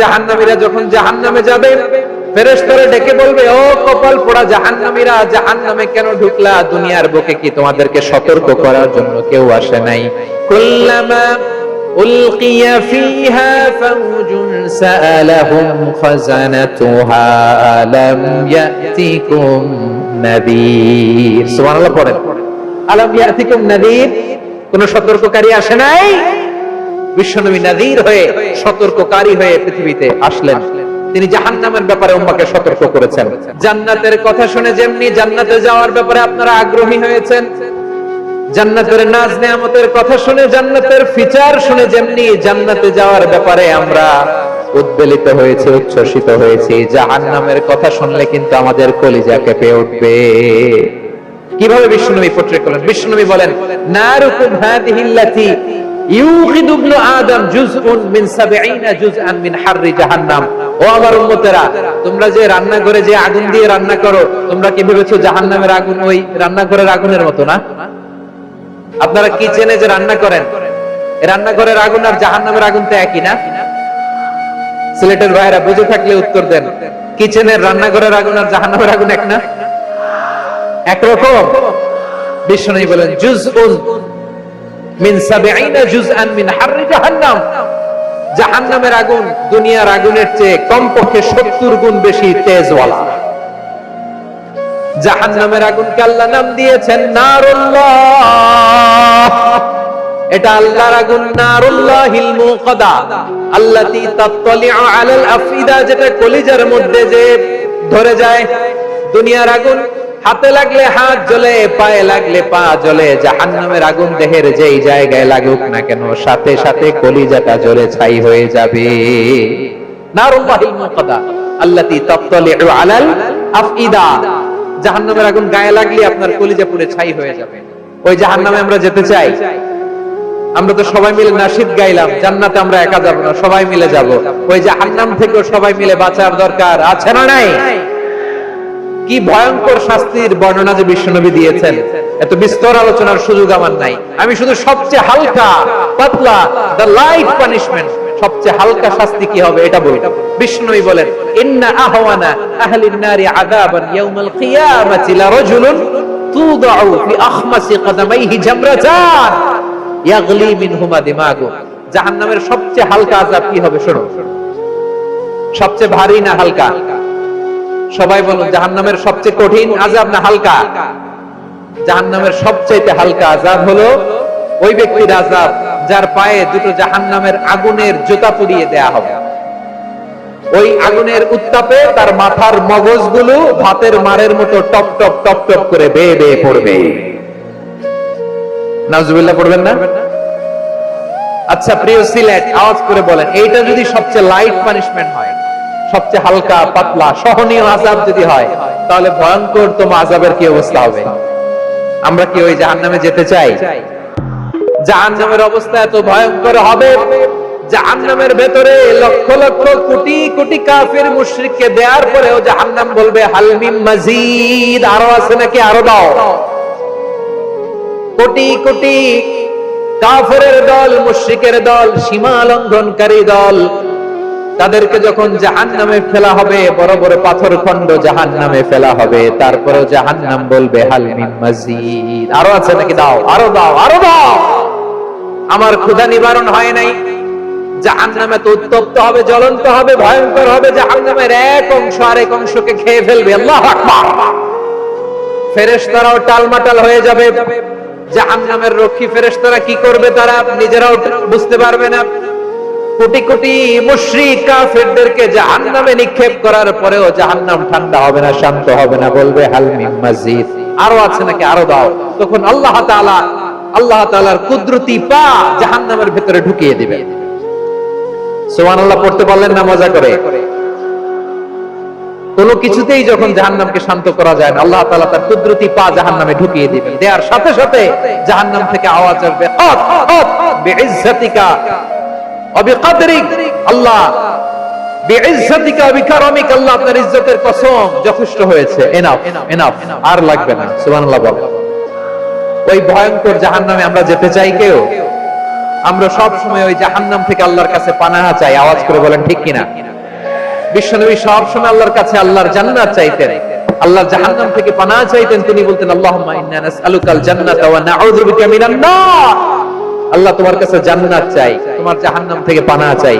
জাহান্নামীরা যখন জাহান্নামে যাবে, ফেরেশতারা ডেকে বলবে, ও কপাল পোড়া জাহান্নামীরা, জাহান্নামে কেন ঢুকলা? দুনিয়ার বুকে কি তোমাদেরকে সতর্ক করার জন্য কেউ আসে নাই? কুল্লামা উলকিয়া ফিহা ফাউজুন সাআলাহুম খাযানাতুহা আলাম ইয়াতিকুম নাযীর। সুবহানাল্লাহ পড়েন। আলাম ইয়াতিকুম নাযীর, কোন সতর্ককারী আসে নাই? বিশ্বনবী নাযীর হয়ে, সতর্ককারী হয়ে পৃথিবীতে আসলেন। তিনি জাহান্নামের ব্যাপারে উম্মাহকে সতর্ক করেছেন। জান্নাতের কথা শুনে যেমনি জান্নাতে যাওয়ার ব্যাপারে আপনারা আগ্রহী হয়েছেন, জান্নাতের নাজ নেয়ামতের কথা শুনে, জান্নাতের ফিচার শুনে যেমনি জান্নাতে যাওয়ার ব্যাপারে আমরা উদ্বেলিত হয়েছি, উচ্ছ্বসিত হয়েছি, জাহান্নামের কথা শুনলে কিন্তু আমাদের কলিজা কেঁপে উঠবে। কিভাবে বিশ্বনবী পোট্রেট করলেন? বিশ্বনবী বলেন, নারুকুম হাদিহিল্লাতি ইউকিদু ইবনু আদম জুজউন মিন 70 জুজআন মিন হাররি জাহান্নাম। ও আমার উম্মতেরা, তোমরা যে রান্নাঘরে যে আগুন দিয়ে রান্না করো, তোমরা কি ভেবেছো জাহান্নামের আগুন ওই রান্নাঘরের আগুনের মতো না? আপনারা কিচেনে যে রান্না করেন, এই রান্নাঘরের আগুন আর জাহান্নামের আগুন তো একই না? সিলেটের ভাইরা বুঝে থাকলে উত্তর দেন। কিচেনের রান্নাঘরের আগুন আর জাহান্নামের আগুন এক না? একরকম? বিশ্বনবী বলেন, জুজউন মিন 70 জুজআন মিন হাররি জাহান্নাম। জাহান্নামের আগুন দুনিয়ার আগুনের চেয়ে কমপক্ষে 70 গুণ বেশি তেজওয়ালা। জাহান্নামের আগুনকে আল্লাহ নাম দিয়েছেন নারুল্লাহ। এটা আল্লাহর আগুন, নারুল্লাহিল মুকাদা আল্লাতী তাত্তালিউ আলাল আফইদা, যেটা কলিজার মধ্যে যে ধরে যায়। দুনিয়ার আগুন হাতে লাগলে হাত জ্বলে, পায়ে লাগলে পা জ্বলে। জাহান্নামের আগুন দেহের যেই জায়গায় লাগুক না কেন, সাথে সাথে কলিজাটা জ্বলে ছাই হয়ে যাবে। নারুল্লাহিল মুকাদা আল্লাতী তাত্তালিউ আলাল আফইদা। জাহান্নামের আগুন গায়ে লাগলে আপনার কলিজা পুড়ে ছাই হয়ে যাবে। ওই জাহান্নামে আমরা যেতে চাই? আমরা তো সবাই মিলে নাশিদ গাইলাম, জান্নাতে আমরা একা যাব না, সবাই মিলে যাব। ওই জাহান্নাম থেকেও সবাই মিলে বাঁচার দরকার আছে না নাই? কি ভয়ঙ্কর শাস্তির বর্ণনা যে বিশ্বনবী দিয়েছেন, এত বিস্তর আলোচনার সুযোগ আমার নাই। আমি শুধু সবচেয়ে হালকা পাতলা, দ্য লাইট পানিশমেন্ট, সবচেয়ে হালকা শাস্তি কি হবে এটা বলি। বিশ্বনবী বলেন, ইন্না আহওয়ানা আহলিন নারি আযাবান ইয়াউমাল কিয়ামাতি লারাজুলুন তুদাউ ফি আখমাসি কদামাইহি জামরাতান ইয়াগলি মিনহুমা দিমাগু। জাহান্নামের সবচেয়ে হালকা আযাব কি হবে শোনো। সবচেয়ে ভারী না হালকা? সবাই বলুন, জাহান্নামের সবচেয়ে কঠিন আযাব না হালকা? জাহান্নামের সবচেয়ে হালকা আযাব হলো ওই ব্যক্তির আযাব যার পায়ে দুটো জাহান্নামের আগুনের জুতা পুড়িয়ে দেয়া হবে। ওই আগুনের উত্তাপে তার মাথার মগজগুলো ভাতের মারের মতো টপ টপ টপ টপ করে বেয়ে বেয়ে পড়বে। নাউজুবিল্লাহ পড়বেন না? আচ্ছা প্রিয় সিলেট, আওয়াজ করে বলেন, এইটা যদি সবচেয়ে লাইট পানিশমেন্ট হয়, সবচেয়ে হালকা পাতলা সহনীয় আযাব যদি হয়, তাহলে ভয়ঙ্করতম আযাবের কি অবস্থা হবে? আমরা কি ওই জাহান্নামে যেতে চাই? জাহান্নামের অবস্থা এত ভয়ঙ্কর হবে, জাহান্নামের ভেতরে লক্ষ লক্ষ কোটি কোটি কাফির মুশরিককে দেওয়ার পরেও জাহান্নাম বলবে, হাল মিন মাজিদ, আরো আছে নাকি, আরো দাও। কোটি কোটি কাফেরের দল, মুশরিকের দল, সীমা লঙ্ঘনকারী দল, তাদেরকে যখন জাহান্নামে ফেলা হবে, বড় বড় পাথর খন্ড জাহান্নামে ফেলা হবে, তারপরেও জাহান্নাম বলবে, হাল মিন মাজিদ, আরো আছে নাকি, দাও, আরো দাও, আরো দাও। আমার ক্ষুধা নিবারণ হয় নাই। জাহান্নামে তো উত্তপ্ত হবে, জ্বলন্ত হবে, ভয়ঙ্কর হবে। জাহান্নামের এক অংশ আরেক অংশকে খেয়ে ফেলবে। আল্লাহু আকবার। ফেরেশতারাও টালমাটাল হয়ে যাবে। জাহান্নামের রক্ষী ফেরেশতারা কি করবে তারা নিজেরাও বুঝতে পারবে না। কোটি কোটি মুশরিক কাফেরদেরকে জাহান্নামে নিক্ষেপ করার পরেও জাহান্নাম ঠান্ডা হবে না, শান্ত হবে না, বলবে হাল মিন মাজিদ, আরো আছে নাকি, আরো দাও। তখন আল্লাহ তাআলার কুদরতি পা জাহান্নামের ভিতরে ঢুকিয়ে দিবে। সুবহানাল্লাহ পড়তে পারলেন না মজা করে? কোনো কিছুতেই যখন জাহান্নামকে শান্ত করা যায় না, আল্লাহ তাআলা তার কুদরতি পা জাহান্নামে ঢুকিয়ে দিবেন। দেওয়ার সাথে সাথে জাহান্নাম থেকে আওয়াজ আসবে, আত আত বিইজ্জাতিকা ওয়া বিকদরিক, আল্লাহ বিইজ্জাতিকা ওয়া বিকারামিক, আল্লাহ আপনার ইজ্জতের কসম, যথেষ্ট হয়েছে, এনাফ এনাফ, আর লাগবে না। সুবহানাল্লাহ বল। ওই ভয়ঙ্কর জাহান্নামে আমরা যেতে চাই কেউ? আমরা সব সময় ওই জাহান্নাম থেকে আল্লাহর কাছে পানাহ চাই। আওয়াজ করে বলেন ঠিক কিনা? বিশ্বনবী সব সময় আল্লাহর কাছে আল্লাহর জান্নাত চাইতেন, আল্লাহর জাহান্নাম থেকে পানাহ চাইতেন। তিনি বলতেন আল্লাহুম্মা ইন্না নাসআলুকাল জান্নাতা ওয়া নাউযু বিকা মিনান নার। আল্লাহ তোমার কাছে জান্নাত চাই, তোমার জাহান্নাম থেকে পানাহ চাই।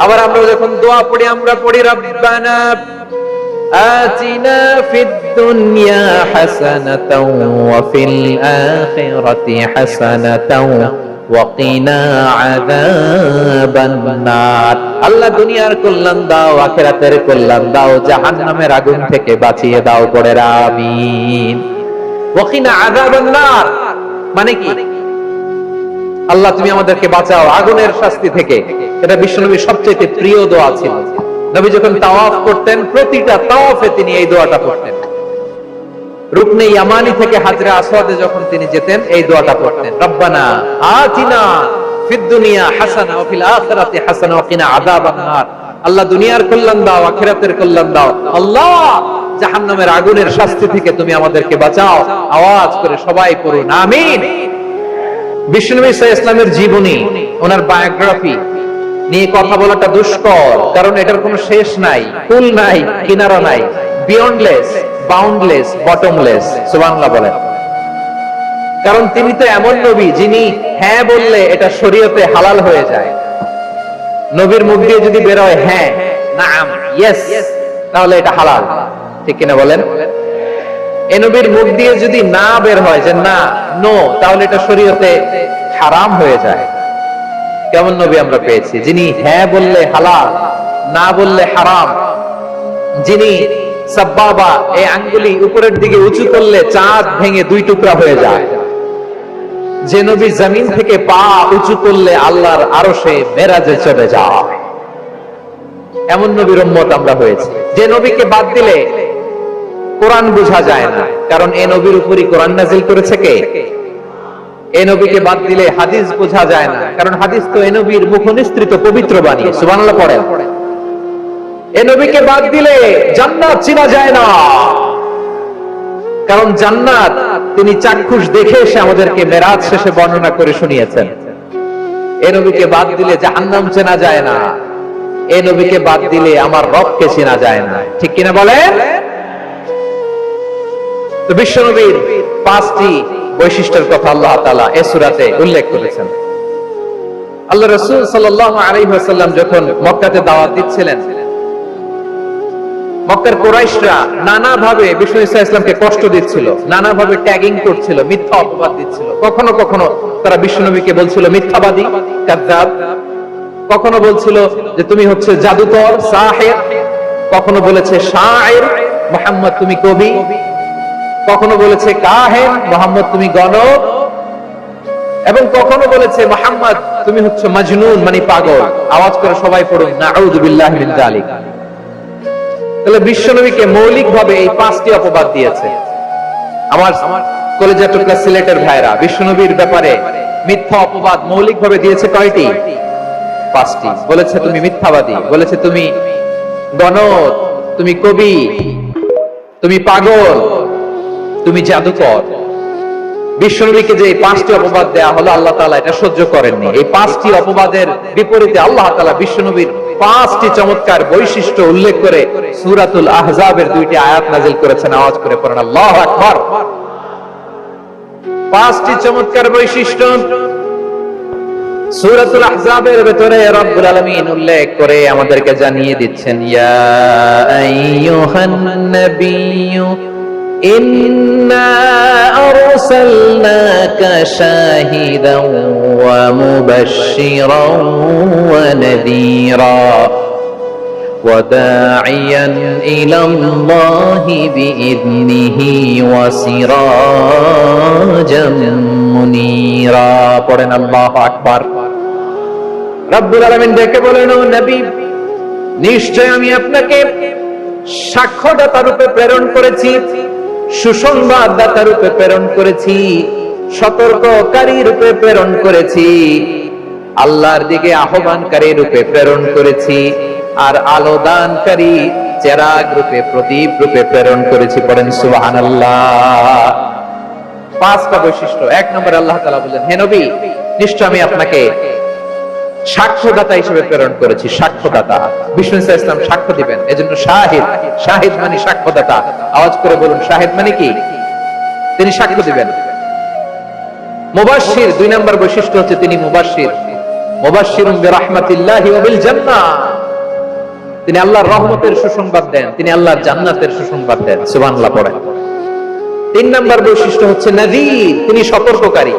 আবার আমরা যখন দোয়া পড়ি আমরা পড়ি রব্বানা আতিনা ফিদ দুনিয়া হাসানাতাও ওয়া ফিল আখিরাতি হাসানাতাও ওয়া কিনা আযাবান নার। আল্লাহ দুনিয়ার কল্যাণ দাও, আখিরাতের কল্যাণ দাও, জাহান্নামের আগুন থেকে বাঁচিয়ে দাও। পড়ে আমিন। ওয়া কিনা আযাবান নার মানে কি? আল্লাহ তুমি আমাদেরকে বাঁচাও আগুনের শাস্তি থেকে। এটা বিশ্বনবীর সবচেয়ে প্রিয় দোয়া ছিল। নবী যখন তাওয়াফ করতেন প্রতিটা তাওয়াফে তিনি এই দোয়াটা পড়তেন। রুকনে ইয়ামানি থেকে হাজরে আসওয়াদে যখন তিনি যেতেন এই দোয়াটা পড়তেন, রব্বানা আতিনা ফিদ দুনিয়া হাসানা ওয়া ফিল আখিরাতি হাসানা ওয়া কিনা আযাবান নার। আল্লাহ দুনিয়ার কল্যাণ দাও, আখিরাতের কল্যাণ দাও। আল্লাহ জাহান্নামের আগুনের শাস্তি থেকে তুমি আমাদেরকে বাঁচাও। আওয়াজ করে সবাই পড়ুন আমিন। বিশ্বনবী সাল্লাল্লাহু আলাইহি ওয়াসাল্লামের জীবনী, ওনার বায়োগ্রাফি নিয়ে কথা বলাটা দুষ্কর, কারণ এটার কোনো শেষ নাই, কুল নাই, কিনারা নাই, বিয়ন্ডলেস, বাউন্ডলেস, বটমলেস। সুবহানাল্লাহ বলেন। কারণ তিনি তো এমন নবী যিনি হ্যাঁ বললে এটা শরীয়তে হালাল হয়ে যায়। নবীর মুখ দিয়ে যদি বের হয় হ্যাঁ, নাম, ইয়েস, তাহলে এটা হালাল। ঠিক কিনা বলেন? এই নবীর মুখ দিয়ে যদি না বের হয় যে না, নো, তাহলে এটা শরীয়তে হারাম হয়ে যায়। কেমন নবী আমরা পেয়েছি যিনি হ্যাঁ বললে হালাল, না বললে হারাম, যিনি সাব্বাবা এই আঙ্গুলি উপরের দিকে উঁচু করলে চাঁদ ভেঙে দুই টুকরা হয়ে যায়, যে নবী জমিন থেকে পা উঁচু করলে আল্লাহর আরশে মেরাজে চলে যায়। এমন নবীর উম্মত আমরা হয়েছি। যে নবীকে বাদ দিলে কোরআন বোঝা যায় না, কারণ এই নবীর উপরই কোরআন নাযিল করেছে কে? এই নবীকে বাদ দিলে হাদিস বোঝা যায় না, কারণ হাদিস তো এই নবীর মুখনিসৃত পবিত্র বাণী। সুবহানাল্লাহ পড়েন। এই নবীকে বাদ দিলে জান্নাত চেনা যায় না, কারণ জান্নাত তিনি চাক্ষুষ দেখে এসে আমাদেরকে মেরাজ শেষে বর্ণনা করে শুনিয়েছেন। এই নবীকে বাদ দিলে জাহান্নাম চেনা যায় না, এই নবীকে বাদ দিলে আমার রবকে চেনা যায় না। ঠিক কিনা বলেন? তো বিশ্বনবীর পাঁচটি বৈশিষ্ট্যের কথা আল্লাহ তাআলা এই সূরাতে উল্লেখ করেছেন। আল্লাহ রাসূল সাল্লাল্লাহু আলাইহি ওয়াসাল্লাম যখন মক্কাতে দাওয়াত দিচ্ছিলেন, মক্কার কুরাইশরা নানা ভাবে বিষ্ণু ঈসা ইসলামকে কষ্ট দিচ্ছিল, নানা ভাবে ট্যাগিং করছিল, মিথ্যা অপবাদ দিচ্ছিল। কখনো কখনো তারা বিশ্বনবীকে বলছিল মিথ্যাবাদী, কাযযাব। কখনো বলছিল যে তুমি হচ্ছে জাদুকর, সাহির। কখনো বলেছে শায়ের, মুহাম্মদ তুমি কবি। কখনো বলেছে কাহেন, মুহাম্মদ তুমি গণক। এবং কখনো বলেছে মুহাম্মদ তুমি হচ্ছে মাজনুন, মানে পাগল। আওয়াজ করে সবাই পড়ুন নাউযু বিল্লাহি মিন যালিক। তাহলে বিশ্বনবীকে মৌলিকভাবে এই পাঁচটি অপবাদ দিয়েছে। আমার কলেজের টুকরা সিলেটের ভাইরা, বিশ্বনবীর ব্যাপারে মিথ্যা অপবাদ মৌলিকভাবে দিয়েছে কয়টি? পাঁচটি। বলেছে তুমি মিথ্যাবাদী, বলেছে তুমি গণক, তুমি কবি, তুমি পাগল, তুমি জাদুকর। বিশ্বনবীকে যে এই পাঁচটি অপবাদ দেয়া হলো, আল্লাহ তাআলা এটা সহ্য করেননি। এই পাঁচটি অপবাদের বিপরীতে আল্লাহ তাআলা বিশ্বনবীর পাঁচটি চমৎকার বৈশিষ্ট্য উল্লেখ করে সূরাতুল আহজাবের দুইটি আয়াত নাযিল করেছেন। আওয়াজ করে পড়েন আল্লাহু আকবার। পাঁচটি চমৎকার বৈশিষ্ট্য সূরাতুল আহজাবের ভিতরে রব্বুল আলামিন উল্লেখ করে আমাদেরকে জানিয়ে দিচ্ছেন, ইয়া আইয়ুহান নাবিয়্যু ইন্না আরসালনাকা শাহিদান ওয়া মুবাশশিরান ওয়া নাযীরা ওয়া দাঈয়ান ইলাল্লাহি বিইذনিহি ওয়া সিরাজাম মুনীরা। পড়েন আল্লাহু আকবার। রব্বুল আলামিন ডেকে বলেন, ও নবী, নিশ্চয় আমি আপনাকে সাক্ষ্যদাতা রূপে প্রেরণ করেছি, সুসংবাদদাতা রূপে প্রেরণ করেছি, সতর্ককারী রূপে প্রেরণ করেছি, আল্লাহর দিকে আহ্বানকারী রূপে প্রেরণ করেছি, আর আলো দানকারী চেরাগ রূপে, প্রদীপ রূপে প্রেরণ করেছি। পড়েন সুবহানাল্লাহ। পাঁচটা বৈশিষ্ট্য। এক নম্বরে আল্লাহ তাআলা বলেন, হে নবী নিশ্চয় আমি আপনাকে সাক্ষ্যদাতা হিসেবে প্রেরণ করেছি। সাক্ষ্যদাতা, বিষ্ণু ইসা ইসলাম সাক্ষ্য দিবেন, এজন্য শাহিদ। শাহিদ মানে সাক্ষ্যদাতা। আওয়াজ করে বলুন, শাহিদ মানে কি? তিনি সাক্ষ্য দিবেন। মুবাশশির, 2 নম্বর বৈশিষ্ট্য হচ্ছে তিনি মুবাশশির। মুবাশশিরুন বিরাহমাতিল্লাহি ওয়া বিল জান্নাহ, তিনি আল্লাহর রহমতের সুসংবাদ দেন, তিনি আল্লাহর জান্নাতের সুসংবাদ দেন। সুবহানাল্লাহ পড়েন। 3 নম্বর বৈশিষ্ট্য হচ্ছে নাযীর, তিনি সতর্ককারী।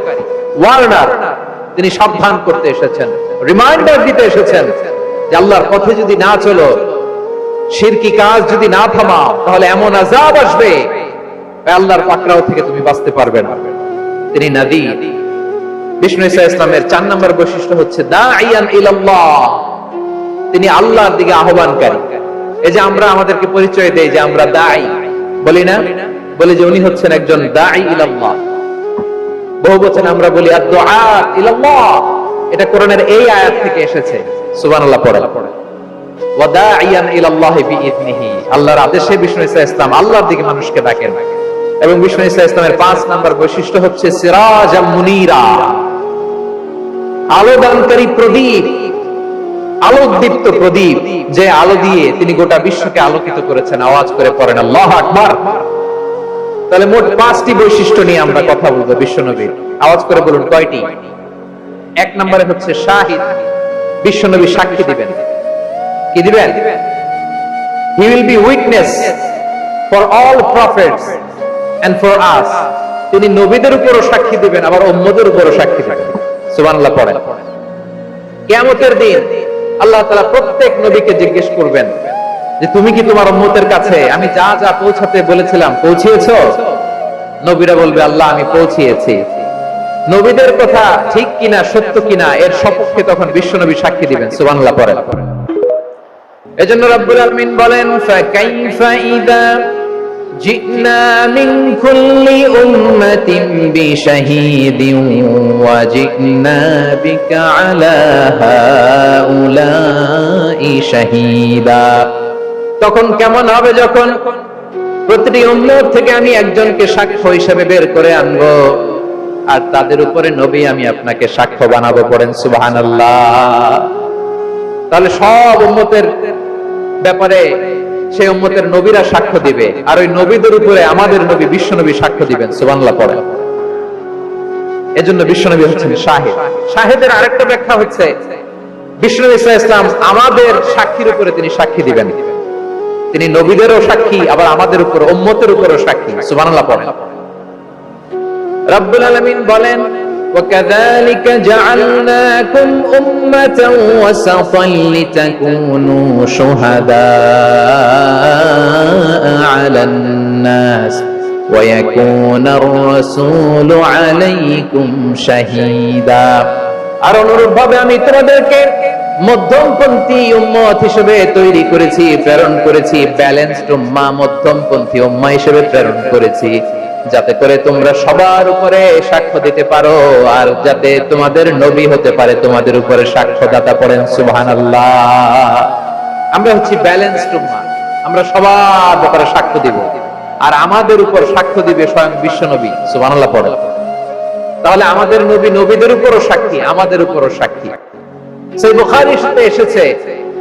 ওয়ার্নার, তিনি সাবধান করতে এসেছেন, রিমাইন্ডার দিতে এসেছেন যে আল্লাহর পথে যদি না চলো, শিরকি কাজ যদি না থামাও, তাহলে এমন আযাব আসবে আল্লাহর পাকড়াও থেকে তুমি বাঁচতে পারবে না। তিনি নাযীর। বিষ্ণু ইসা ইসলামের 4 নম্বর বৈশিষ্ট্য হচ্ছে দাঈয়ান ইলাল্লাহ, তিনি আল্লাহর দিকে আহ্বানকারী। এই যে আমরা আমাদেরকে পরিচয় দেই যে আমরা দাঈ, বলি না? বলি যে উনি হচ্ছেন একজন দাঈ ইলাল্লাহ। বহুবচন আমরা বলি আদ-দুআত ইলাল্লাহ, এটা কোরআনের এই আয়াত থেকে এসেছে। সুবহানাল্লাহ পড়ে। ওয়া দাঈয়ান ইলাল্লাহি বিইذনিহি, আল্লাহর আদেশে বিষ্ণু ইসা ইসলাম আল্লাহর দিকে মানুষকে ডাকেন। এবং বিষ্ণু ইসা ইসলামের 5 নম্বর বৈশিষ্ট্য হচ্ছে সিরাজাম মুনীরা, আলোদানকারী প্রদীপ, আলোকদীপ্ত প্রদীপ, যে আলো দিয়ে তিনি গোটা বিশ্বকে আলোকিত করেছেন। আওয়াজ করে পড়েন আল্লাহু আকবার। তাহলে মোট 5টি বৈশিষ্ট্য নিয়ে আমরা কথা বলবো বিশ্বনবীর। আওয়াজ করে বলুন কয়টি? 1 নম্বরে হচ্ছে শাহিদ, বিশ্বনবী সাক্ষী দিবেন। কি দিবেন? He will be witness for all prophets and for us, তিনি নবীদের উপরও সাক্ষী দিবেন, আবার উম্মতের উপরও সাক্ষী দিবেন। সুবহানাল্লাহ পড়েন। কিয়ামতের দিন আল্লাহ তাআলা প্রত্যেক নবীকে জিজ্ঞেস করবেন যে তুমি কি তোমার উম্মতের কাছে আমি যা যা পৌঁছাতে বলেছিলাম পৌঁছিয়েছো? নবীরা বলবে আল্লাহ আমি পৌঁছিয়েছি। নবীদের কথা ঠিক কিনা, সত্য কিনা, এর সপক্ষে তখন বিশ্বনবী সাক্ষী দিবেন। সুবহানাল্লাহ পড়েন। এজন্য রব্বুল আলামিন বলেন ফাকাইফা ইযা জিনা মিন কুল্লি উম্মাতিন বিশাহীদিন ওয়া জিনা বিকা আলা হাউলাই শাহীদা। তখন কেমন হবে যখন প্রতিটি উম্মত থেকে আমি একজনকে সাক্ষ্য হিসেবে বের করে আনবো, আর তাদের উপরে নবী আমি আপনাকে সাক্ষ্য বানাবো। পড়েন সুবহানাল্লাহ। তাহলে সব উম্মতের ব্যাপারে সেই উম্মতের নবীরা সাক্ষ্য দিবে, আর ওই নবীদের উপরে আমাদের নবী বিশ্বনবী সাক্ষ্য দিবেন। সুবহানাল্লাহ পড়েন। এজন্য বিশ্বনবী হচ্ছেন শাহিদ। শাহিদের আরেকটা ব্যাখ্যা হচ্ছে বিশ্বনবী সাল্লাল্লাহু আলাইহি ওয়াসাল্লাম আমাদের সাক্ষীর উপরে তিনি সাক্ষী দিবেন। তিনি নবীদেরও সাক্ষী, আবার আমাদের উপর উম্মতের উপরও সাক্ষী। সুবহানাল্লাহ পড়েন। রব্বুল আলামিন বলেন وَكَذَلِكَ جَعَلْنَاكُمْ أُمَّةً وَسَطًا لِتَكُونُوا شُهَدَاءَ عَلَى النَّاسِ وَيَكُونَ الرَّسُولُ عَلَيْكُمْ شَهِيدًا। আর অনুরূপভাবে আমি তোমাদেরকে মধ্যমপন্থী উম্মত হিসেবে তৈরি করেছি, প্রেরণ করেছি। ব্যালেন্সড উম্মাহ, মধ্যমপন্থী উম্মাহ হিসেবে প্রেরণ করেছি, যাতে করে তোমরা সবার উপরে সাক্ষ্য দিতে পারো, আর যাতে তোমাদের নবী হতে পারে তোমাদের উপরে সাক্ষ্যদাতা। পড়েন সুবহানাল্লাহ। আমরা হচ্ছি ব্যালেন্সড উম্মাহ, আমরা সবার ব্যাপারে সাক্ষ্য দিব, আর আমাদের উপর সাক্ষ্য দিবে স্বয়ং বিশ্বনবী। সুবহানাল্লাহ পড়েন। তাহলে আমাদের নবী নবীদের উপরও সাক্ষী, আমাদের উপরও সাক্ষী। সেই বুখারীর সাথে এসেছে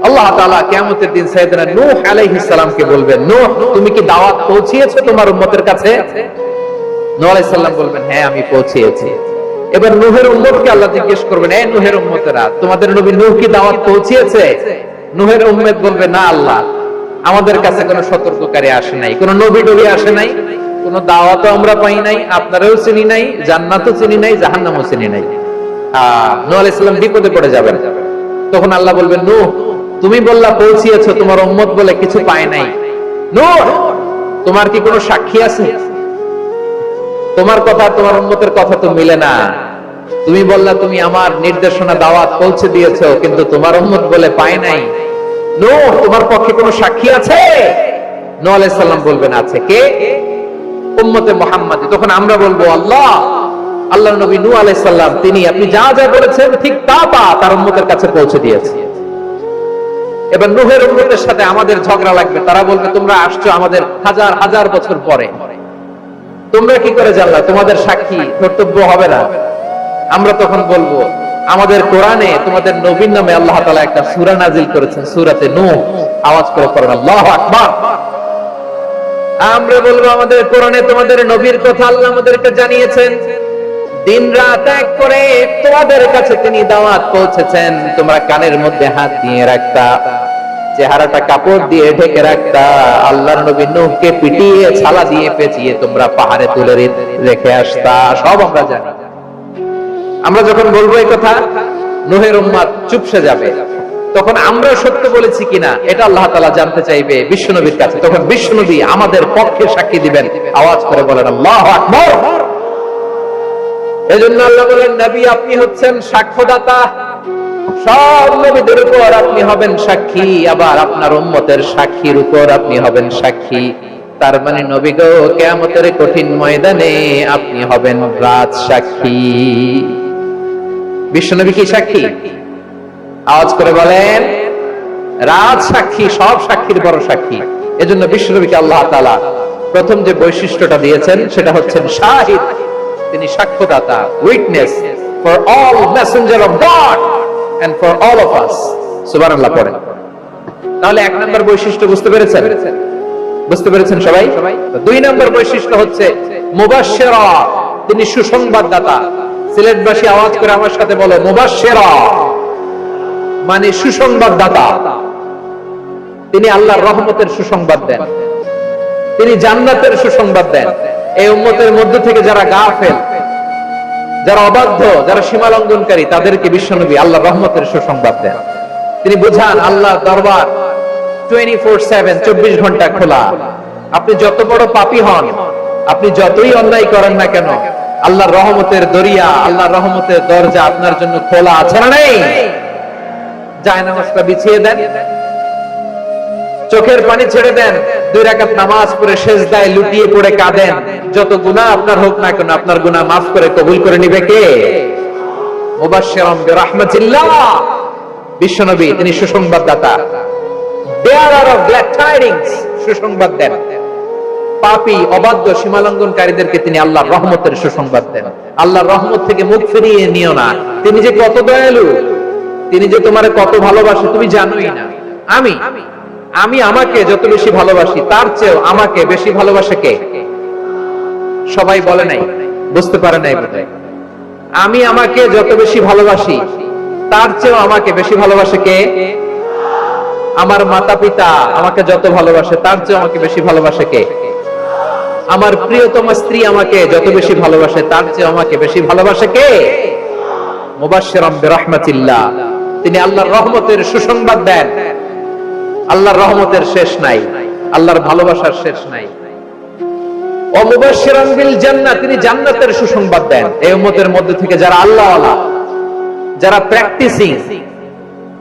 আল্লাহ তাআলা কিয়ামতের দিন সাইয়েদনা নূহ আলাইহিস সালামকে বলবেন, নূহ তুমি কি দাওয়াত পৌঁছিয়েছো তোমার উম্মতের কাছে? নূহ আলাইহিস সালাম বলবেন হ্যাঁ আমি পৌঁছিয়েছি। এবার নূহের উম্মতকে আল্লাহ জিজ্ঞেস করবেন, এই নূহের উম্মতেরা তোমাদের নবী নূহ কি দাওয়াত পৌঁছিয়েছে? নূহের উম্মত বলবে না আল্লাহ, আমাদের কাছে কোনো সতর্ককারী আসে নাই, কোনো নবী টবি আসে নাই, কোনো দাওয়াতও আমরা পাই নাই, আপনারাও চিনি নাই, জান্নাতও চিনি নাই, জাহান্নামও চিনি নাই। নূহ আলাইহিস সালাম বিপদে পড়ে যাবেন। তখন আল্লাহ বলবেন নূহ তুমি বললা পৌঁছিয়েছো, তোমার উম্মত বলে কিছু পায় নাই। নূহ তোমার কি কোনো সাক্ষী আছে? তোমার কথা তোমার উম্মতের কথা তো মিলে না। তুমি বললা তুমি আমার নির্দেশনা দাওয়াত পৌঁছে দিয়েছো, কিন্তু তোমার উম্মত বলে পায় নাই। নূহ তোমার পক্ষে কোনো সাক্ষী আছে? নূহ আলাইহিস সালাম বলবেন আছে। কে? উম্মতে মুহাম্মাদী। তখন আমরা বলবো আল্লাহ, আল্লাহর নবী নূহ আলাইহিস সালাম তিনি আপনি যা যা বলেছেন ঠিক তা তার উম্মতের কাছে পৌঁছে দিয়েছে। এবার নূহের উম্মতের সাথে আমাদের ঝগড়া লাগবে। তারা বলবে তোমরা আসছো আমাদের হাজার হাজার বছর পরে, তোমরা কি করে জানলা? তোমাদের সাক্ষী কর্তব্য হবে না? আমরা তখন বলবো আমাদের কোরআনে তোমাদের নবীর নামে আল্লাহ তাআলা একটা সূরা নাজিল করেছেন, সূরাতে নূহ। আওয়াজ করে পড়েন আল্লাহু আকবার। আমরা বলবো আমাদের কোরআনে তোমাদের নবীর কথা আল্লাহ আমাদেরকে জানিয়েছেন, দিন রাত এক করে তোমাদের কাছে তিনি দাওয়াত পৌঁছেছেন। তোমরা কানের মধ্যে হাত দিয়ে রাখতা, চেহারাটা কাপড় দিয়ে ঢেকে রাখতা, আল্লাহর নবী নূহকে পিটিয়ে ছালা দিয়ে পেঁচিয়ে তোমরা পাহাড়ে তুলে রেখে আসতা। সব আমরা জানি। আমরা যখন বলবো এই কথা, নূহের উম্মত চুপসে যাবে। তখন আমরা সত্য বলেছি কিনা এটা আল্লাহ তাআলা জানতে চাইবে বিশ্বনবীর কাছে। তখন বিশ্বনবী আমাদের পক্ষে সাক্ষী দিবেন। আওয়াজ করে বলেন আল্লাহু আকবার। এজন্য আল্লাহ বলেন, নবী আপনি হচ্ছেন সাক্ষ্যদাতা, সব নবীদের উপর আপনি হবেন সাক্ষী, আবার আপনার উম্মতের সাক্ষীর উপর আপনি হবেন সাক্ষী। তার মানে নবী গো, কিয়ামতের কঠিন ময়দানে আপনি হবেন রাজ সাক্ষী। বিশ্বনবী কি সাক্ষী? আওয়াজ করে বলেন রাজ সাক্ষী, সব সাক্ষীর বড় সাক্ষী। এজন্য বিশ্বনবীকে আল্লাহ তাআলা প্রথম যে বৈশিষ্ট্যটা দিয়েছেন সেটা হচ্ছেন শাহিদ। তিনি সাক্ষ্যদাতা, witness for all messenger of God and for all of us. সুবহানাল্লাহ পড়েন। তাহলে এক নম্বর বৈশিষ্ট্য বুঝতে পেরেছেন? বুঝতে পেরেছেন সবাই? দুই নম্বর বৈশিষ্ট্য হচ্ছে মুবাশশিরা, তিনি সুসংবাদদাতা। সিলেটবাসী আওয়াজ করে আমার সাথে বলো মুবাশশিরা, মানে সুসংবাদদাতা। তিনি আল্লাহর রহমতের সুসংবাদ দেন, তিনি জান্নাতের সুসংবাদ দেন। এই উম্মতের মধ্য থেকে যারা গাফেল, যারা অবাধ্য, যারা সীমা লঙ্ঘনকারী, তাদেরকে বিশ্বনবী আল্লাহর রহমতের সুসংবাদ দেন। তিনি বুঝান আল্লাহর দরবার 24/7, 24 ঘন্টা খোলা। আপনি যত বড় পাপী হন, আপনি যতই অন্যায় করেন না কেন, আল্লাহর রহমতের দরিয়া, আল্লাহর রহমতের দরজা আপনার জন্য খোলা আছে না নেই? জায়নামাজটা বিছিয়ে দেন, চোখের পানি ছেড়ে দেন, 2 রাকাত নামাজ পড়ে সেজদায় লুটিয়ে পড়ে কাঁদেন। যত গুনাহ আপনার হোক না কেন, আপনার গুনাহ মাফ করে কবুল করে নিবে কে? মুবাশশিরাম বিরাহমাতিল্লাহ। বিশ্বনবী তিনি সুসংবাদদাতা, bearer of glad tidings, সুসংবাদ দেন। পাপী, অবাধ্য, সীমালঙ্ঘনকারীদেরকে তিনি আল্লাহর রহমতের সুসংবাদ দেন। আল্লাহর রহমত থেকে মুখ ফিরিয়ে নিও না। তিনি যে কত দয়ালু, তিনি যে তোমারে কত ভালোবাসে তুমি জানোই না। আমি আমাকে যত বেশি ভালোবাসি, তার চেয়েও আমাকে বেশি ভালোবাসে কে? সবাই বলে নাই, বুঝতে পারে নাই বোধহয়। আমি আমাকে যত বেশি ভালোবাসি, তার চেয়েও আমাকে বেশি ভালোবাসে কে? আমার মাতা পিতা আমাকে যত ভালোবাসে, তার চেয়েও আমাকে বেশি ভালোবাসে কে? আমার প্রিয়তমা স্ত্রী আমাকে যত বেশি ভালোবাসে, তার চেয়ে আমাকে বেশি ভালোবাসে কে? মুবাশশিরাম বিরাহমাতিল্লাহ, তিনি আল্লাহর রহমতের সুসংবাদ দেন। আল্লাহর রহমতের শেষ নাই, আল্লাহর ভালোবাসার শেষ নাই। ও মুবাশশিরাম বিল জান্নাহ, তিনি জান্নাতের সুসংবাদ দেন। এই উম্মতের মধ্যে থেকে যারা আল্লাহওয়ালা, যারা প্র্যাকটিসিং,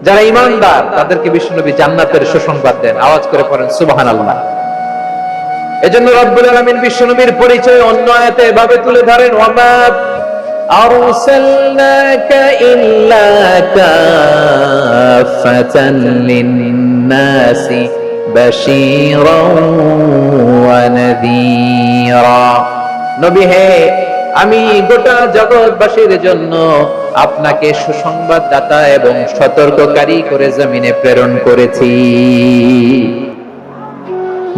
যারা ঈমানদার, তাদেরকে বিশ্বনবী জান্নাতের সুসংবাদ দেন। আওয়াজ করে পড়েন সুবহানাল্লাহ। এজন্য রব্বুল আলামিন বিশ্বনবীর পরিচয় অন্য আয়াতে এভাবে তুলে ধরেন, ওয়ামা আরসালনাকা ইল্লা কাফাতান লিন-নাসি বাশীরান ওয়া নাযীরা। নবী হে, আমি গোটা জগৎবাসীর জন্য আপনাকে সুসংবাদদাতা এবং সতর্ককারী করে জমিনে প্রেরণ করেছি।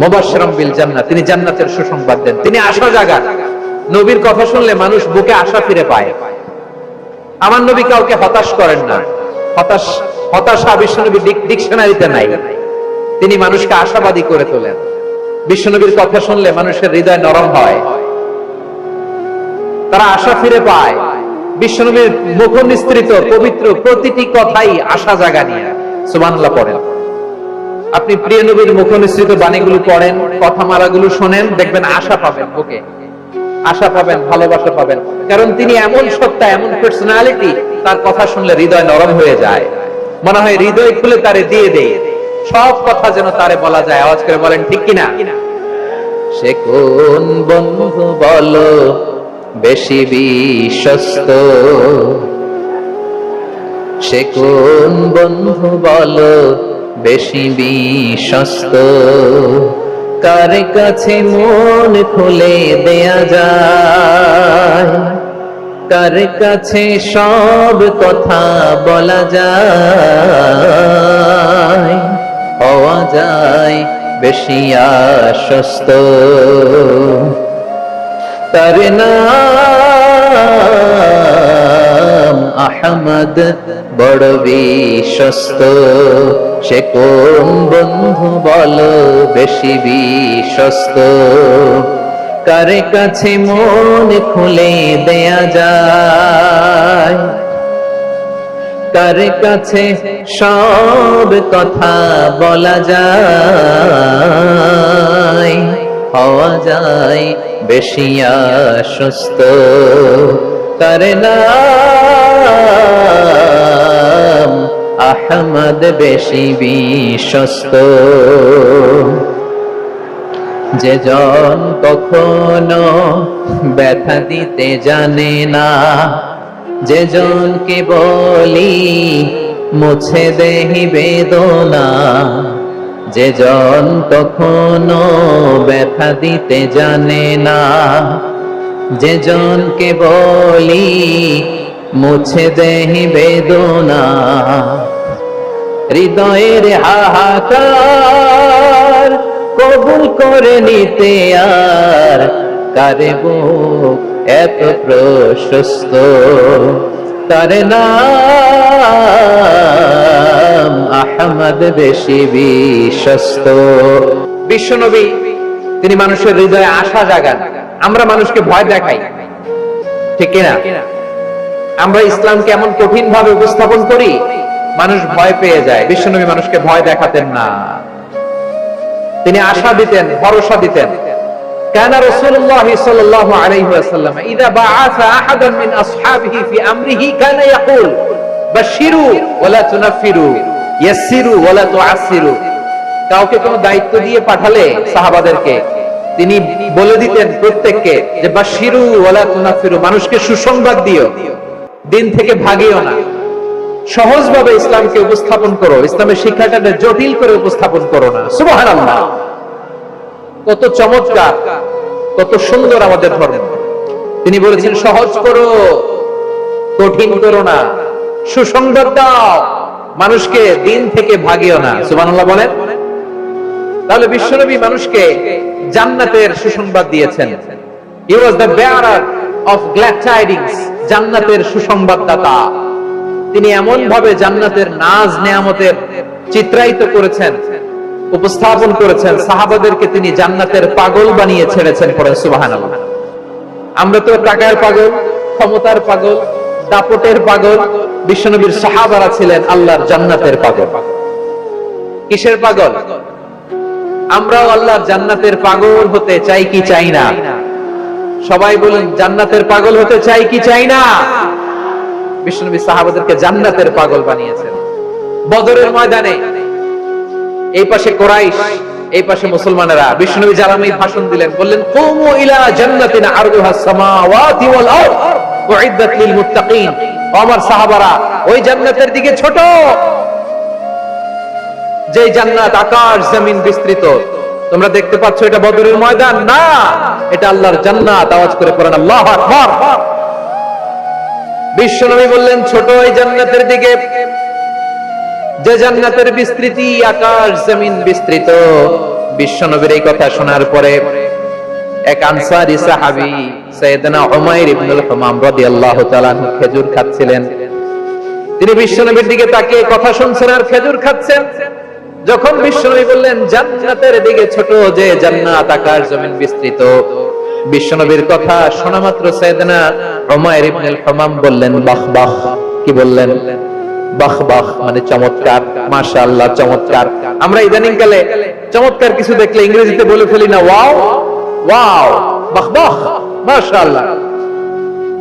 মুবাশশিরাম বিল জান্নাহ, তিনি জান্নাতের সুসংবাদ দেন, তিনি আশা জাগান। নবীর কথা শুনলে মানুষ বুকে আশা ফিরে পায়। আমার নবী কাউকে হতাশ করেন না। হতাশা বিশ্বনবী ডিকশনারিতে নাই। তিনি মানুষকে আশাবাদী করে তোলেন। বিশ্বনবীর কথা শুনলে মানুষের হৃদয় নরম হয়, তারা আশা ফিরে পায়। বিশ্বনবীর মুখ নিঃসৃত পবিত্র প্রতিটি কথাই আশা জাগানিয়া। সুবহানাল্লাহ পড়েন। আপনি প্রিয় নবীর মুখ নিঃসৃত বাণীগুলো পড়েন, কথামালাগুলো শোনেন, দেখবেন আশা পাবেন, বুকে আশা পাবেন, ভালোবাসা পাবেন। কারণ তিনি এমন সত্তা, এমন পার্সোনালিটি, তার কথা শুনলে হৃদয় নরম হয়ে যায়। মনে হয় হৃদয় খুলে তারে দিয়ে দেয়, সব কথা যেন তারে বলা যায়। আওয়াজ করে বলেন ঠিক কিনা? সে কোন বন্ধু বলো বেশি বিশ্বস্ত, সে কোন বন্ধু বলো বেশি বিশ্বস্ত, কার কাছে মন খুলে দেয়া যায়। কার কাছে সব কথা বলা যায়, হওয়া যায় বেশি আশ্বস্ত। তার নাম আহমদ, বড় বিশ্বস্ত। সে কোন বন্ধু বলো বেশি বিশ্বস্ত? কার কাছে মন খুলে দেয়া যায়, কার কাছে সব কথা বলা যায়, হওয়া যায় বেশি আশ্বস্ত। তার নাম আহমদ, বেশি বিশ্বস্ত। যে জন কখনো ব্যথা দিতে জানে না, যে জনকে বলি মুছে দেহি বেদনা, যে জন কখনো ব্যথা দিতে জানে না, যে জনকে বলি মুছে দেহি বেদনা, হৃদয়ের হাহাকার কবুল করে নিতে আর কারে বুক এত প্রশস্ত। তার নাম আহমদ, বেশি বিশ্বস্ত। বিশ্বনবী তিনি মানুষের হৃদয়ে আশা জাগান। আমরা মানুষকে ভয় দেখাই, ঠিক কিনা? আমরা ইসলামকে এমন কঠিন ভাবে উপস্থাপন করি, মানুষ ভয় পেয়ে যায়। বিশ্বনবী মানুষকে ভয় দেখাতেন না, তিনি আশা দিতেন, ভরসা দিতেন। কানা রাসূলুল্লাহ সাল্লাল্লাহু আলাইহি ওয়াসাল্লাম ইযা বাআসা আহাদান মিন আসহাবিহি ফি আমরিহি কানা ইয়াকুল বাশশিরু ওয়া লা তুনাফিরু, ইয়াসসিরু ওয়া লা তুআসসিরু। কাউকে কোনো দায়িত্ব দিয়ে পাঠালে সাহাবাদেরকে তিনি বলে দিতেন প্রত্যেককে যে বাশশিরু ওয়া লা তুনাফিরু, মানুষকে সুসংবাদ দিও, দিন থেকে ভাগিও না। সহজভাবে ইসলামকে উপস্থাপন করো, ইসলামের শিক্ষাটাকে জটিল করে উপস্থাপন করো না। সুবহানাল্লাহ, কত চমৎকার, কত সুন্দর আমাদের ধর্ম। তিনি বলেছেন সহজ করো, কঠিন করো না, সুসংবাদ দাও, মানুষকে দিন থেকে ভাগিও না। সুবহানাল্লাহ বলেন। তাহলে বিশ্বনবী মানুষকে জান্নাতের সুসংবাদ দিয়েছেন। He was the bearer of glad tidings, জান্নাতের সুসংবাদদাতা। তিনি এমন ভাবে জান্নাতের নাজ নেয়ামতের চিত্রায়িত করেছেন, উপস্থাপন করেছেন, সাহাবাদেরকে তিনি জান্নাতের পাগল বানিয়ে ছেড়েছেন। পড়েন সুবহানাল্লাহ। আমরা তো টাকার পাগল, ক্ষমতার পাগল, দাপটের পাগল। বিশ্বনবীর সাহাবারা ছিলেন আল্লাহর জান্নাতের পাগল। কিসের পাগল? আমরাও আল্লাহর জান্নাতের পাগল হতে চাই কি চাই না? সবাই বলেন, জান্নাতের পাগল হতে চাই কি চাই না? বিশ্বনবী সাহাবাদেরকে জান্নাতের পাগল বানিয়েছেন। বদরের ময়দানে এই পাশে কুরাইশ, এই পাশে মুসলমানেরা। বিশ্বনবী জারামি ভাষণ দিলেন, বললেন কুমু ইলা জান্নাতিন আরদুহাস সামাওয়াতি ওয়াল আরদ উইদ্দাত লিল মুত্তাকিন। আমার সাহাবারা, ওই জান্নাতের দিকে ছোট, যে জান্নাত আকাশ জমিন বিস্তৃত। তোমরা দেখতে পাচ্ছ এটা বদরের ময়দান না, এটা আল্লাহর জান্নাত। আওয়াজ করে পড়েন আল্লাহু আকবার। বিশ্বনবী বললেন ছোট এই জান্নাতের দিকে, যে জান্নাতের বিস্তৃতি আকাশ জমিন বিস্তৃত। বিশ্বনবীর এই কথা শোনার পরে এক আনসারী সাহাবী সাইয়েদনা উমাইর ইবনুল হুমাম রাদিয়াল্লাহু তাআলা খেজুর খাচ্ছিলেন। তিনি বিশ্বনবীর দিকে তাকিয়ে কথা শুনছেন আর খেজুর খাচ্ছেন। যখন বিশ্বনবী বললেন জান্নাতের দিকে ছোট, যে জান্নাত আকাশ জমিন বিস্তৃত, বিশ্বনবীর কথা শোনা মাত্র সাইয়েদনা উমাইর ইবনুল হুমাম বললেন বাহ বাহ। কি বললেন? বাহ বাহ মানে চমৎকার, মাশাআল্লাহ চমৎকার। আমরা ইদানিং কালে চমৎকার কিছু দেখলে ইংরেজিতে বলে ফেলি না ওয়াও ওয়াও, বাহ বাহ, মাশাআল্লাহ।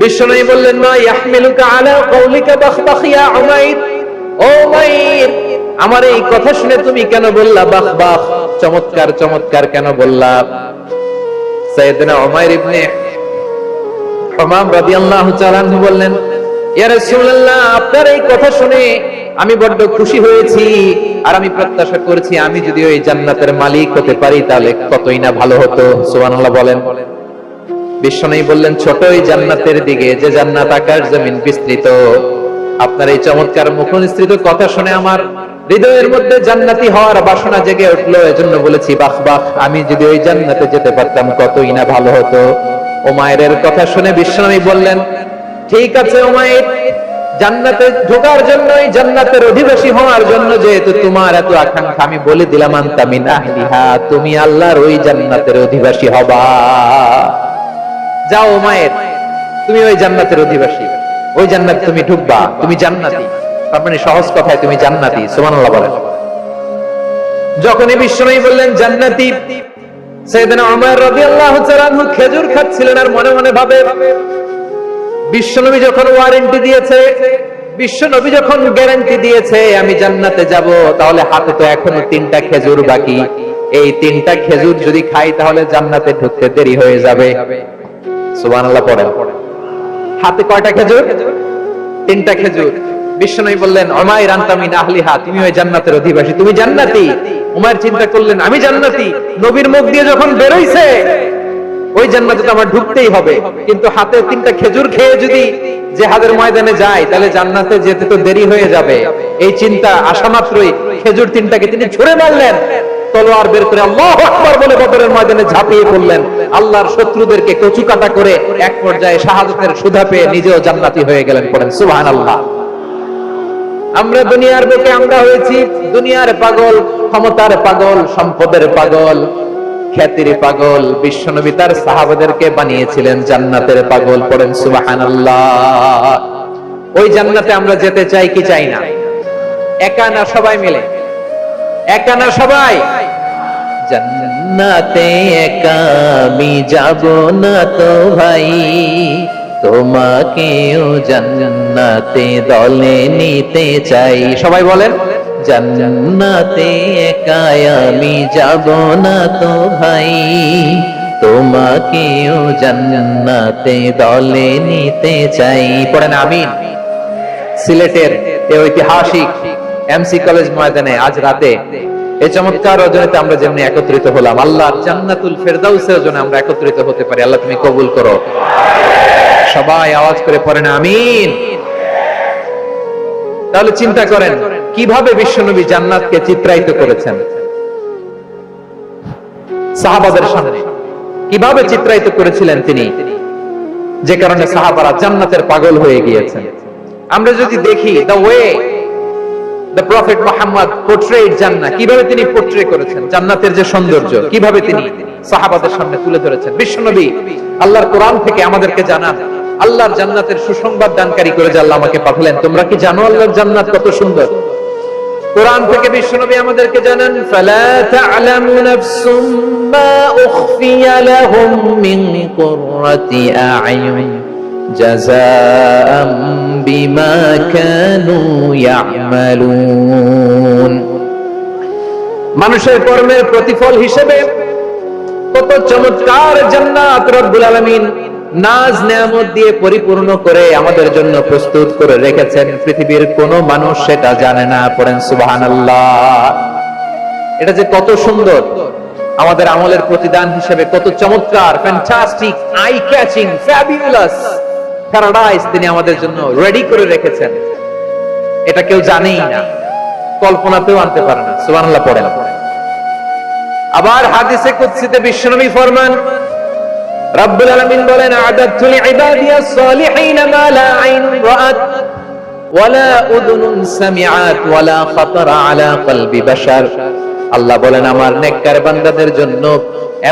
বিশ্বনবী বললেন মা ইয়াহমিলুকা আলা কওলিকা বাহ বাহ ইয়া উমাইর। ও উমাইর, আমার এই কথা শুনে তুমি কেন বললা বাহ বাহ, চমৎকার চমৎকার কেন বললা? সাইয়েদনা উমাইর ইবনে হুমাম রাদিয়াল্লাহু তাআলা বললেন, ইয়া রাসূলুল্লাহ, আপনার এই কথা শুনে আমি বড্ড খুশি হয়েছি, আর আমি প্রত্যাশা করেছি আমি যদি ওই জান্নাতের মালিক হতে পারি তাহলে কতই না ভালো হতো। সুবহানাল্লাহ বলেন। বিশ্বনবী বললেন, ছোট এই জান্নাতের দিকে, যে জান্নাত আকাশ জমিন বিস্তৃত। আপনার এই চমৎকার মুখনিসৃত কথা শুনে আমার হৃদয়ের মধ্যে জান্নাতি হওয়ার বাসনা জেগে উঠলো। এজন্য বলেছি, বাহ বাহ, আমি যদি ওই জান্নাতে যেতে পারতাম কতই না ভালো হতো। উমাইরের কথা শুনে বিশ্বনবী বললেন, ঠিক আছে উমাইর, জান্নাতে ঢোকার জন্য, জান্নাতের অধিবাসী হওয়ার জন্য যেহেতু তোমার এত আকাঙ্ক্ষা, আমি বলে দিলাম, আনতা মিন আহলিহা, তুমি আল্লাহর ওই জান্নাতের অধিবাসী হবা। যাও উমাইর, তুমি ওই জান্নাতের অধিবাসী, ওই জান্নাতে তুমি ঢুকবা, তুমি জান্নাতি। তার মানে সহজ কথায় তুমি জান্নাতি। সুবহানাল্লাহ বলেন। যখনই বিশ্বনবী বললেন জান্নাতি, সাইয়েদনা ওমর রাদিয়াল্লাহু তাআলা আনহু খেজুর খাচ্ছিলেন আর মনে মনে ভাবে, বিশ্বনবী যখন ওয়ারেন্টি দিয়েছে, বিশ্বনবী যখন গ্যারান্টি দিয়েছে আমি জান্নাতে যাব, তাহলে হাতে তো এখনো 3টা খেজুর বাকি। এই 3টা খেজুর যদি খাই তাহলে জান্নাতে ঢুকতে দেরি হয়ে যাবে। সুবহানাল্লাহ পড়েন। হাতে কয়টা খেজুর? 3টা খেজুর। বিশ্বনবী বললেন, উমাইর আনতা মিন আহলিহা, তুমি ওই জান্নাতের অধিবাসী, তুমি জান্নাতি। উমাইর চিন্তা করলেন, আমি জান্নাতি, নবীর মুখ দিয়ে যখন বের হইছে ওই জান্নাতে তো আমার ঢুকতেই হবে, কিন্তু হাতে 3টা খেজুর খেয়ে যদি জিহাদের ময়দানে যায় তাহলে জান্নাতে যেতে তো দেরি হয়ে যাবে। এই চিন্তা আসা মাত্রই খেজুর 3টাকে তিনি ছুঁড়ে মারলেন, তলোয়ার বের করে আল্লাহু আকবার বলে বদরের ময়দানে ঝাঁপিয়ে পড়লেন। আল্লাহর শত্রুদেরকে কচুকাটা করে এক পর্যায়ে শাহাদাতের সুধা পেয়ে নিজেও জান্নাতি হয়ে গেলেন। পড়েন সুবহানাল্লাহ। আমরা দুনিয়ার বুকে আমরা হয়েছি দুনিয়ার পাগল, ক্ষমতার পাগল, সম্পদের পাগল, খ্যাতির পাগল। বিশ্বনবী তার সাহাবাদেরকে বানিয়েছিলেন জান্নাতের পাগল। পড়েন সুবহানাল্লাহ। ওই জান্নাতে আমরা যেতে চাই কি চাই না? একা না সবাই মিলে? একা না সবাই? জান্নাতে একা আমি যাব না তো ভাই, তোমাকেও জান্নাতে দলে নিতে চাই। সবাই বলেন, জান্নাতে একা আমি যাব না তো ভাই, তোমাকেও জান্নাতে দলে নিতে চাই। পড়েন আমিন। সিলেটের এই ঐতিহাসিক এমসি কলেজ ময়দানে আজ রাতে এই চমৎকার রজনীতে আমরা যেমনি একত্রিত হলাম, আল্লাহর জান্নাতুল ফেরদাউসের জন্য আমরা একত্রিত হতে পারি। আল্লাহ তুমি কবুল করো। সবাই আওয়াজ করে পড়েন আমিন। তাহলে চিন্তা করেন কিভাবে বিশ্বনবী জান্নাতকে চিত্রায়িত করেছেন সাহাবাদের সামনে, কিভাবে চিত্রায়িত করেছিলেন তিনি, যে কারণে সাহাবারা জান্নাতের পাগল হয়ে গিয়েছেন। আমরা যদি দেখি the way the prophet Muhammad portrayed জান্নাত, কিভাবে তিনি পোর্ট্রে করেছেন জান্নাতের যে সৌন্দর্য, কিভাবে তিনি সাহাবাদের সামনে তুলে ধরেছেন। বিশ্বনবী আল্লাহর কোরআন থেকে আমাদেরকে জানান, আল্লাহর জান্নাতের সুসংবাদ দানকারী করে যে আল্লাহ আমাকে পাঠালেন। তোমরা কি জানো আল্লাহর জান্নাত কত সুন্দর? কোরআন থেকে বিশ্বনবী আমাদেরকে জানান, ফালা তা'লামু নাফসুম মা উখফিয়া লাহুম মিন কুররাতি আ'য়ুন জাযাআম বিমা কানু ইয়া'মালুন। মানুষের কর্মের প্রতিফল হিসেবে কত চমৎকার জান্নাত রব্বুল আলামিন নাজ নেয়ামত দিয়ে পরিপূর্ণ করে আমাদের জন্য প্রস্তুত করে রেখেছেন। পৃথিবীর কোন মানুষ সেটা জানে না। পড়েন সুবহানাল্লাহ। এটা যে কত সুন্দর, আমাদের আমলের প্রতিদান হিসেবে কত চমৎকার, fantastic, eye catching, fabulous paradise তিনি আমাদের জন্য রেডি করে রেখেছেন। এটা কেউ জানেই না, কল্পনাতেও আনতে পারে না। সুবহানাল্লাহ পড়েন। আবার হাদিসে কুদসিতে বিশ্বনবী ফরমান, রব্বুল আলামিন বলেন, আ'দাতু লিইবাদিয়াস সালিহিন মা লা আইনুন রাআত ওয়ালা উযুনুন সামিআত ওয়ালা খাতারা আলা কলবি বাশার। আল্লাহ বলেন, আমার নেককার বান্দাদের জন্য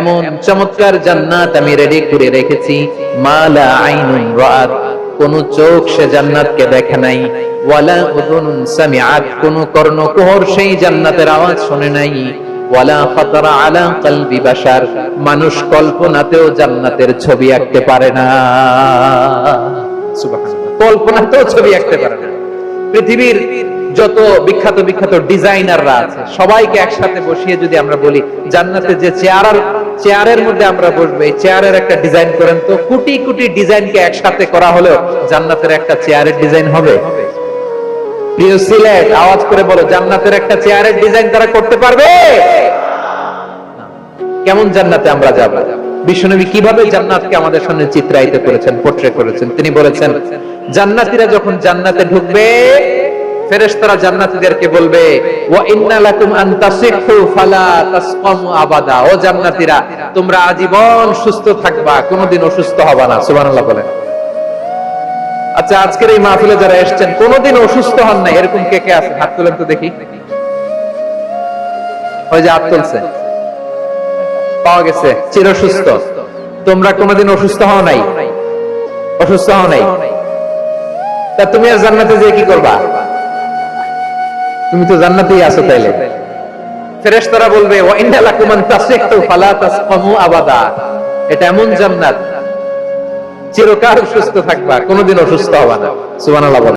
এমন চমৎকার জান্নাত আমি রেডি করে রেখেছি, মা লা আইনুন রাআত, কোন চোখ সে জান্নাতকে দেখে নাই, ওয়ালা উযুনুন সামিআত, কোন কর্ণকুহর সেই জান্নাতের আওয়াজ শুনে নাই, ওয়ালা খাতারা আলা কলবি বাশার, মানুষ কল্পনাতেও জান্নাতের ছবি আঁকতে পারে না। সুবহানাল্লাহ, কল্পনাতেও ছবি আঁকতে পারে না। পৃথিবীর যত বিখ্যাত বিখ্যাত ডিজাইনাররা আছে সবাইকে একসাথে বসিয়ে যদি আমরা বলি জান্নাতে যে চেয়ারের মধ্যে আমরা বসবো, এই চেয়ারের একটা ডিজাইন করেন তো, কোটি কোটি ডিজাইনকে একসাথে করা হলেও জান্নাতের একটা চেয়ারের ডিজাইন হবে? প্রিয় সিলেট, আওয়াজ করে বলো, জান্নাতের একটা চেয়ারের ডিজাইন তারা করতে পারবে? কেমন জান্নাতে আমরা যাব বিশ্বনবী কিভাবে জান্নাতকে আমাদের সামনে চিত্রায়িত করেছেন, পোর্ট্রে করেছেন। তিনি বলেছেন, জান্নাতীরা যখন জান্নাতে ঢুকবে, ফেরেশতারা জান্নাতীদেরকে বলবে, ওয়া ইন্না লাকুম আন তাসিহু ফালা তাসকামু আবাদা। ও জান্নাতীরা, তোমরা আজীবন সুস্থ থাকবা, কোনোদিন অসুস্থ হবা না। সুবহানাল্লাহ বলেন। আচ্ছা, আজকের এই মাহফিলে যারা এসেছেন কোনোদিন অসুস্থ হন না, এরকম কে কে আছে? হাত তুলেন তো দেখি। ওই যে হাত তুলছে, পাওয়া গেছে, চির সুস্থ। তোমরা কোনোদিন অসুস্থ হও নাই? অসুস্থ হও নাই? তা তুমি আর জান্নাতে যেয়ে কি করবা? তুমি তো জান্নাতেই আছো। তাইলে ফেরেশতারা বলবে, ওয়া ইন্না লাকুম আন তাসিহু ফালা তাসকামু আবাদা। এটা এমন জান্নাত, চিরকাল সুস্থ থাকবা, কোনোদিন অসুস্থ হবা না। সুবহানাল্লাহ।